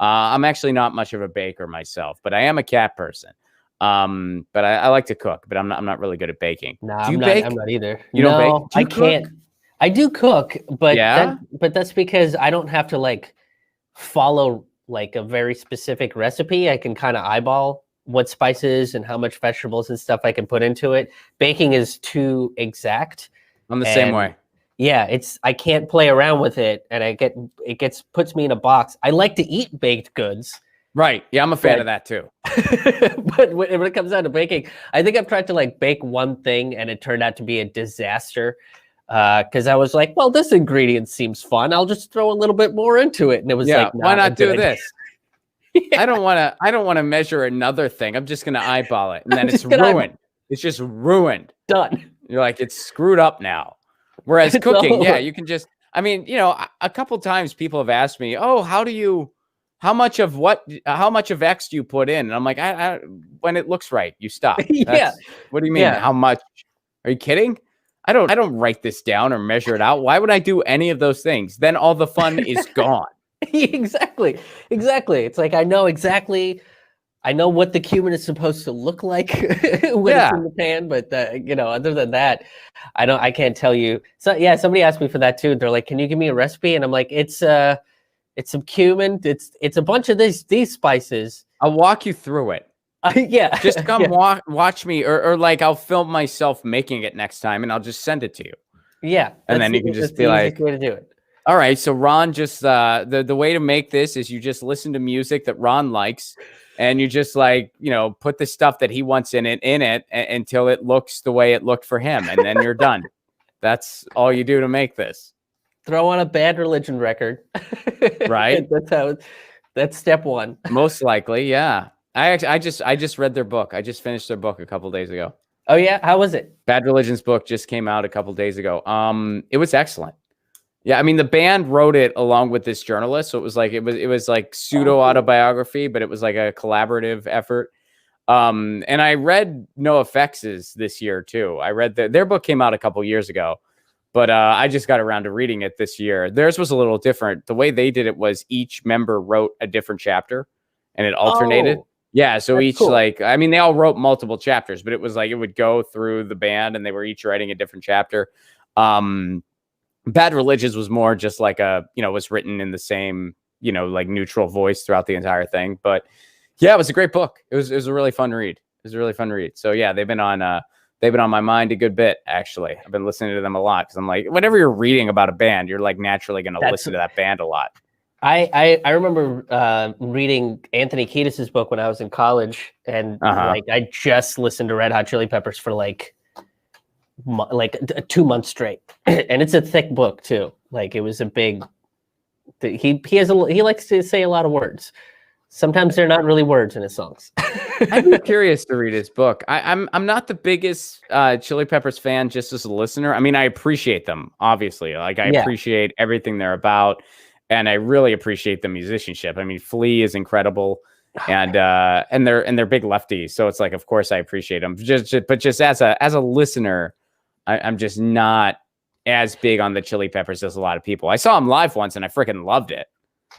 I'm actually not much of a baker myself, but I am a cat person. But I like to cook, but I'm not really good at baking. Nah, Do you I'm bake? not either. You don't bake? Do you I can't. cook? I do cook, but Yeah. that's because I don't have to like follow like a very specific recipe. I can kind of eyeball what spices and how much vegetables and stuff I can put into it. Baking is too exact. I'm the same way. Yeah, I can't play around with it, and puts me in a box. I like to eat baked goods. Right. Yeah, I'm a fan of that too. But when it comes down to baking, I think I've tried to like bake one thing and it turned out to be a disaster. Because I was like, well, this ingredient seems fun. I'll just throw a little bit more into it. And it was like, why not do this? Yeah. I don't want to measure another thing. I'm just going to eyeball it. And then it's ruined. It's just ruined. Done. You're like, it's screwed up now. Whereas cooking, yeah, you can just, I mean, a couple times people have asked me, oh, how much of X do you put in? And I'm like, when it looks right, you stop. Yeah. What do you mean? Yeah. How much? Are you kidding? I don't write this down or measure it out. Why would I do any of those things? Then all the fun is gone. Exactly. It's like, I know what the cumin is supposed to look like when it's in the pan, but other than that, I can't tell you. So yeah, somebody asked me for that too. They're like, can you give me a recipe? And I'm like, it's some cumin. It's a bunch of these spices. I'll walk you through it. Yeah. Just come watch me, or like I'll film myself making it next time and I'll just send it to you. Yeah. And then you can just be like, way to do it. All right. So Ron just, the way to make this is you just listen to music that Ron likes and you just like, put the stuff that he wants in it until it looks the way it looked for him. And then you're done. That's all you do to make this. Throw on a Bad Religion record. Right. That's step one. Most likely. Yeah. I just read their book. I just finished their book a couple days ago. Oh yeah, how was it? Bad Religion's book just came out a couple days ago. It was excellent. Yeah, I mean the band wrote it along with this journalist, so it was like pseudo autobiography, but it was like a collaborative effort. And I read NoFX's this year too. I read their book came out a couple years ago, but I just got around to reading it this year. Theirs was a little different. The way they did it was each member wrote a different chapter, and it alternated. Oh. Yeah, so That's each cool. they all wrote multiple chapters, but it was like it would go through the band and they were each writing a different chapter. Bad Religions was more just like was written in the same, like neutral voice throughout the entire thing. But yeah, it was a great book. It was a really fun read. So yeah, they've been on my mind a good bit, actually. I've been listening to them a lot because I'm like, whenever you're reading about a band, you're like naturally going to listen to that band a lot. I remember reading Anthony Kiedis's book when I was in college, and like I just listened to Red Hot Chili Peppers for like 2 months straight, and it's a thick book too. Like it was a big. He likes to say a lot of words. Sometimes they're not really words in his songs. I'd be curious to read his book. I'm not the biggest Chili Peppers fan, just as a listener. I mean, I appreciate them obviously. Like I appreciate everything they're about. And I really appreciate the musicianship. I mean, Flea is incredible, and they're big lefties. So it's like, of course, I appreciate them. But just as a listener, I'm just not as big on the Chili Peppers as a lot of people. I saw them live once, and I freaking loved it.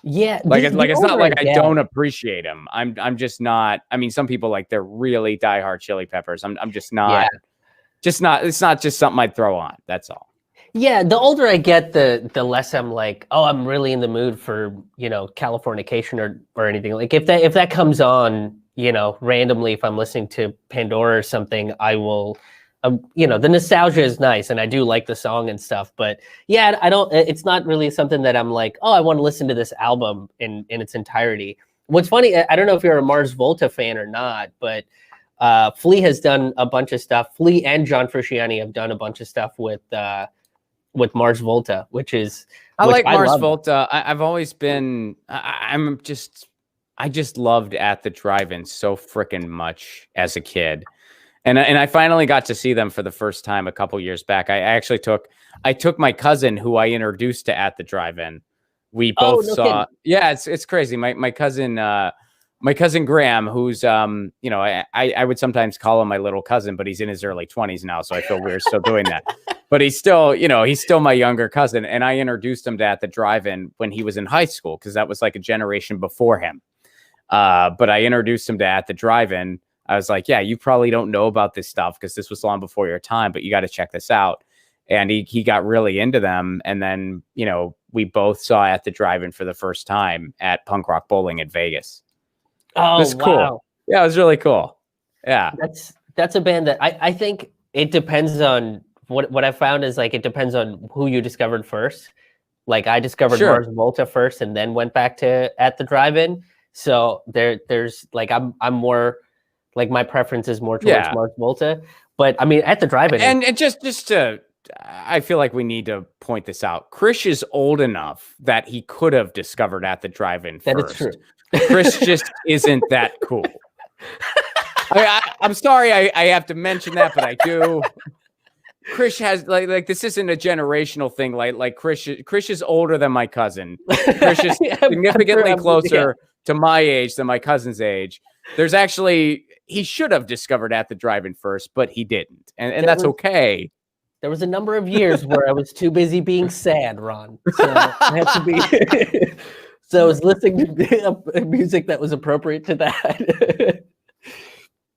Yeah, it's not like I don't appreciate them. I'm just not. I mean, some people like they're really diehard Chili Peppers. I'm just not. Yeah. Just not. It's not just something I'd throw on. That's all. Yeah, the older I get, the less I'm like, oh, I'm really in the mood for, Californication or anything. Like if that comes on, randomly, if I'm listening to Pandora or something, I will, the nostalgia is nice and I do like the song and stuff. But yeah, it's not really something that I'm like, oh, I want to listen to this album in its entirety. What's funny, I don't know if you're a Mars Volta fan or not, but Flea has done a bunch of stuff. Flea and John Frusciante have done a bunch of stuff with Mars Volta, which I like Mars Volta. I've always been, I just loved At the Drive-In so freaking much as a kid. And I finally got to see them for the first time a couple years back. I took my cousin who I introduced to At the Drive-In. We both saw, kidding. Yeah, it's crazy. My cousin Graham, who's, I would sometimes call him my little cousin, but he's in his early 20s now. So I feel weird still doing that. but he's still, he's still my younger cousin. And I introduced him to At the Drive-In when he was in high school, because that was like a generation before him. But I introduced him to At the Drive-In. I was like, yeah, you probably don't know about this stuff because this was long before your time, but you got to check this out. And he got really into them. And then, we both saw At the Drive-In for the first time at Punk Rock Bowling in Vegas. Oh, it was cool. Wow. Yeah, it was really cool. Yeah. That's a band that I think it depends on what I found is like, it depends on who you discovered first. Like I discovered Mars Volta first and then went back to At the Drive-In. So there's like, I'm more like, my preference is more towards Mars Volta, but I mean, At the Drive-In. And just to, I feel like we need to point this out. Krish is old enough that he could have discovered At the Drive-In first. That is true. Krish just isn't that cool. I'm sorry I have to mention that, but I do. Krish has like this isn't a generational thing. Like Krish is older than my cousin. Krish is significantly closer to my age than my cousin's age. There's actually, he should have discovered At the Drive-In first, but he didn't, and that's okay. There was a number of years where I was too busy being sad, Ron. So I had to be. So I was listening to music that was appropriate to that.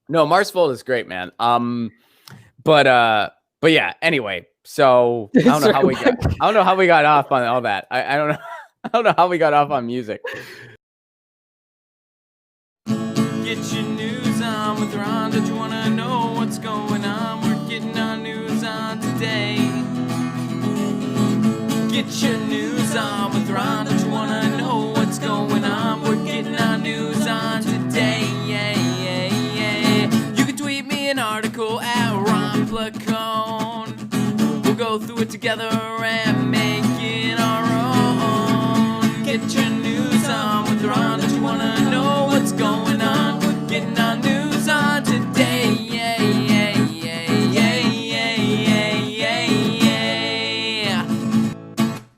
No, Mars Volta is great, man. But yeah. Anyway, so I don't know how we got off on all that. I don't know. I don't know how we got off on music. Get your news on with Ron. Don't you want to know what's going on? We're getting our news on today. Get your news on with Ron. Don't you want to know what's going on? We're getting our news on today. You can tweet me an article at Ron Placone. We'll go through it together and make it our own. Get your